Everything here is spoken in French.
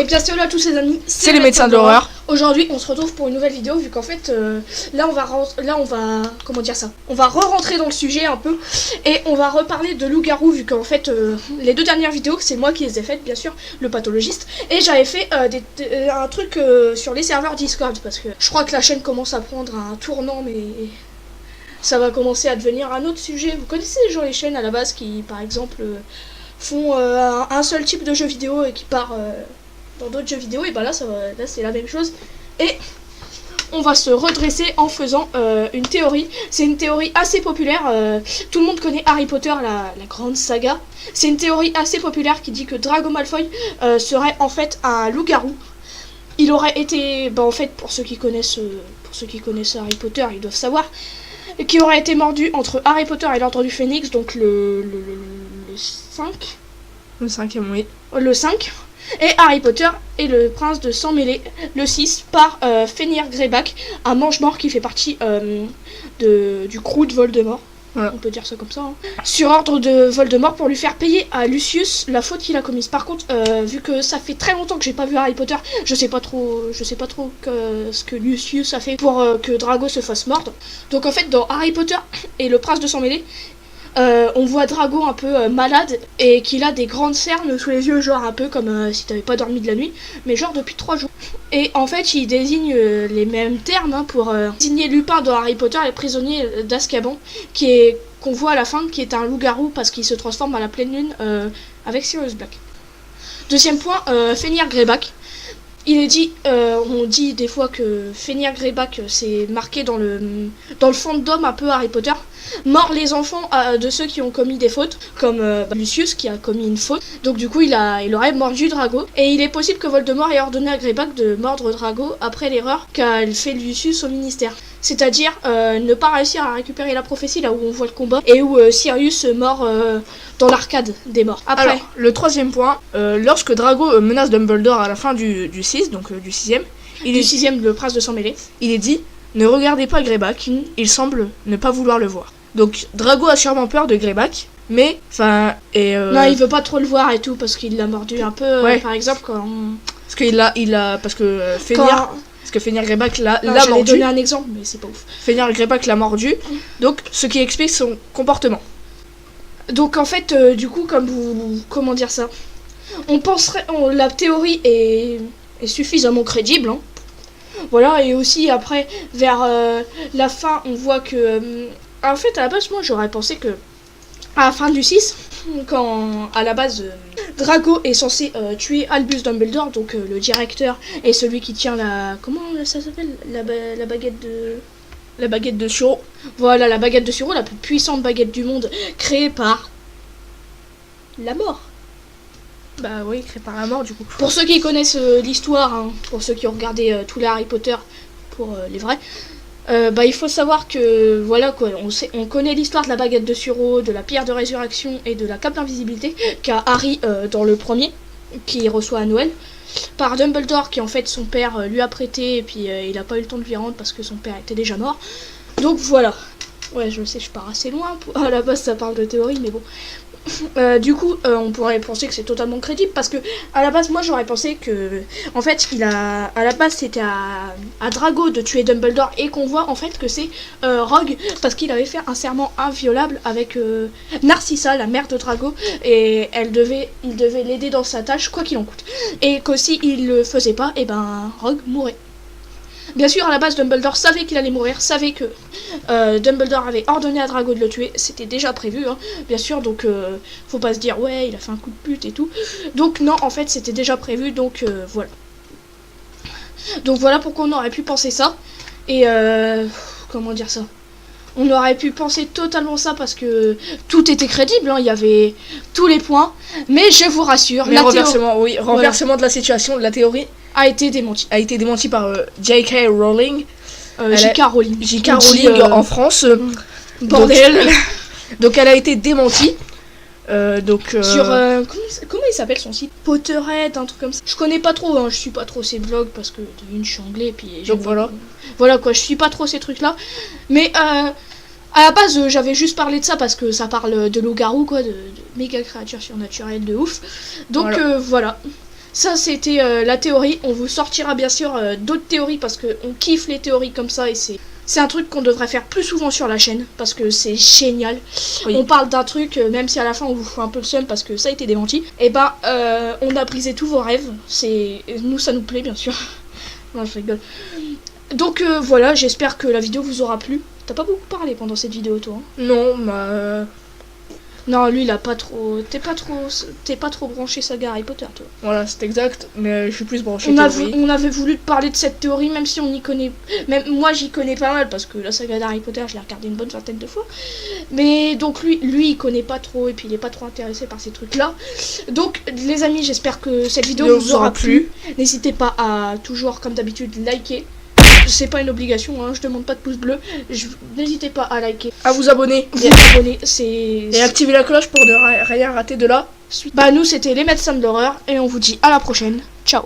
bien salut à tous les amis, c'est les médecins de l'horreur. Aujourd'hui on se retrouve pour une nouvelle vidéo vu qu'en fait là on va comment dire ça, on va re-rentrer dans le sujet un peu et on va reparler de loup-garou vu qu'en fait les deux dernières vidéos c'est moi qui les ai faites bien sûr, le pathologiste, et j'avais fait un truc sur les serveurs Discord parce que je crois que la chaîne commence à prendre un tournant, mais ça va commencer à devenir un autre sujet. Vous connaissez genre les chaînes à la base qui par exemple font un seul type de jeu vidéo et qui part dans d'autres jeux vidéo, et bah là c'est la même chose, et on va se redresser en faisant une théorie. C'est une théorie assez populaire, tout le monde connaît Harry Potter, la grande saga. C'est une théorie assez populaire qui dit que Drago Malfoy serait en fait un loup-garou. Il aurait été, en fait pour ceux qui connaissent Harry Potter, ils doivent savoir, qui aurait été mordu entre Harry Potter et l'Ordre du Phénix, donc le 5. Le 5e, oui. Le 5. Et Harry Potter et le prince de sang mêlé, le 6, par Fenrir Greyback, un mange-mort qui fait partie du crew de Voldemort. Voilà. On peut dire ça comme ça. Sur ordre de Voldemort pour lui faire payer à Lucius la faute qu'il a commise. Par contre, vu que ça fait très longtemps que j'ai pas vu Harry Potter, je sais pas trop ce que Lucius a fait pour que Drago se fasse mordre. Donc en fait, dans Harry Potter et le prince de sang mêlé, on voit Drago un peu malade et qu'il a des grandes cernes sous les yeux, genre un peu comme si t'avais pas dormi de la nuit, mais genre depuis 3 jours. Et en fait, il désigne les mêmes termes pour désigner Lupin dans Harry Potter, les prisonniers d'Azkaban, qu'on voit à la fin, qui est un loup-garou parce qu'il se transforme à la pleine lune avec Sirius Black. Deuxième point, Fenrir Greyback. Il est dit, on dit des fois que Fenrir Greyback c'est marqué dans le fandom un peu Harry Potter. Mort les enfants de ceux qui ont commis des fautes, comme Lucius qui a commis une faute. Donc du coup il aurait mordu Drago. Et il est possible que Voldemort ait ordonné à Greyback de mordre Drago après l'erreur qu'a fait Lucius au ministère. C'est-à-dire ne pas réussir à récupérer la prophétie là où on voit le combat, et où Sirius mord dans l'arcade des morts. Après, alors, le troisième point, lorsque Drago menace Dumbledore à la fin du 6, donc du 6e, le prince de sang mêlé, il est dit « Ne regardez pas Greyback, il semble ne pas vouloir le voir ». Donc Drago a sûrement peur de Greyback, mais enfin non, il veut pas trop le voir et tout parce qu'il l'a mordu un peu. Ouais. Par exemple quand parce que Fenrir Greyback l'a mordu. J'allais donner un exemple, mais c'est pas ouf. Fenrir Greyback l'a mordu, donc ce qui explique son comportement. Donc en fait, du coup, comment dire ça, on penserait, la théorie est suffisamment crédible. Hein. Voilà, et aussi après, vers la fin, on voit que, en fait, à la base, moi, j'aurais pensé que à la fin du 6, quand à la base Drago est censé tuer Albus Dumbledore, donc le directeur et celui qui tient comment ça s'appelle, la baguette de Suro. Voilà, la baguette de Suro, la plus puissante baguette du monde, créée par la mort. Bah oui, créée par la mort du coup. Pour ceux qui connaissent l'histoire, hein, pour ceux qui ont regardé tous les Harry Potter, pour les vrais, il faut savoir que voilà quoi, on connaît l'histoire de la baguette de Suro, de la pierre de résurrection et de la cape d'invisibilité qu'a Harry dans le premier, qui reçoit à Noël, par Dumbledore, qui en fait son père lui a prêté, et puis il a pas eu le temps de lui rendre parce que son père était déjà mort. Donc voilà. Ouais, je sais, je pars assez loin. À la base ça parle de théorie, mais bon. Du coup, on pourrait penser que c'est totalement crédible parce que à la base, moi j'aurais pensé que en fait, à la base c'était à Drago de tuer Dumbledore, et qu'on voit en fait que c'est Rogue parce qu'il avait fait un serment inviolable avec Narcissa, la mère de Drago, et il devait l'aider dans sa tâche quoi qu'il en coûte, et que si il le faisait pas, et Rogue mourrait. Bien sûr, à la base, Dumbledore savait qu'il allait mourir, savait que Dumbledore avait ordonné à Drago de le tuer, c'était déjà prévu, hein, bien sûr, donc faut pas se dire, ouais, il a fait un coup de pute et tout. Donc non, en fait, c'était déjà prévu, donc voilà. Donc voilà pourquoi on aurait pu penser ça, et comment dire ça, on aurait pu penser totalement ça parce que tout était crédible, hein, il y avait tous les points, mais je vous rassure, mais renversement de la situation, de la théorie a été démenti par J.K. Rowling. J.K. Rowling. J.K. Rowling en France. Bordel. Donc elle a été démentie. Sur comment il s'appelle son site, Potterhead, un truc comme ça. Je connais pas trop, hein, je suis pas trop ces blogs parce que je suis anglais, et puis donc voilà quoi, je suis pas trop ces trucs là. Mais à la base j'avais juste parlé de ça parce que ça parle de loup-garou quoi, de méga créatures surnaturelles de ouf. Donc voilà. ça c'était la théorie. On vous sortira bien sûr d'autres théories parce qu'on kiffe les théories comme ça et c'est un truc qu'on devrait faire plus souvent sur la chaîne parce que c'est génial. Oui. On parle d'un truc, même si à la fin on vous fout un peu le seum parce que ça a été démenti. Et ben, on a brisé tous vos rêves. Nous, ça nous plaît bien sûr. Non, je rigole. Donc voilà, j'espère que la vidéo vous aura plu. T'as pas beaucoup parlé pendant cette vidéo, toi hein? Non, bah... Non, lui, il a pas trop... T'es pas trop branché saga Harry Potter, toi. Voilà, c'est exact, mais je suis plus branché on avait voulu te parler de cette théorie, même si on y connaît... Même moi, j'y connais pas mal, parce que la saga d'Harry Potter, je l'ai regardé une bonne vingtaine de fois. Mais donc, lui, il connaît pas trop, et puis il est pas trop intéressé par ces trucs-là. Donc, les amis, j'espère que cette vidéo vous aura plu. N'hésitez pas à, toujours, comme d'habitude, liker. C'est pas une obligation, hein, je demande pas de pouce bleu. N'hésitez pas à liker, à vous abonner, et activer la cloche pour ne rien rater de la suite. Bah nous c'était les médecins de l'horreur et on vous dit à la prochaine. Ciao.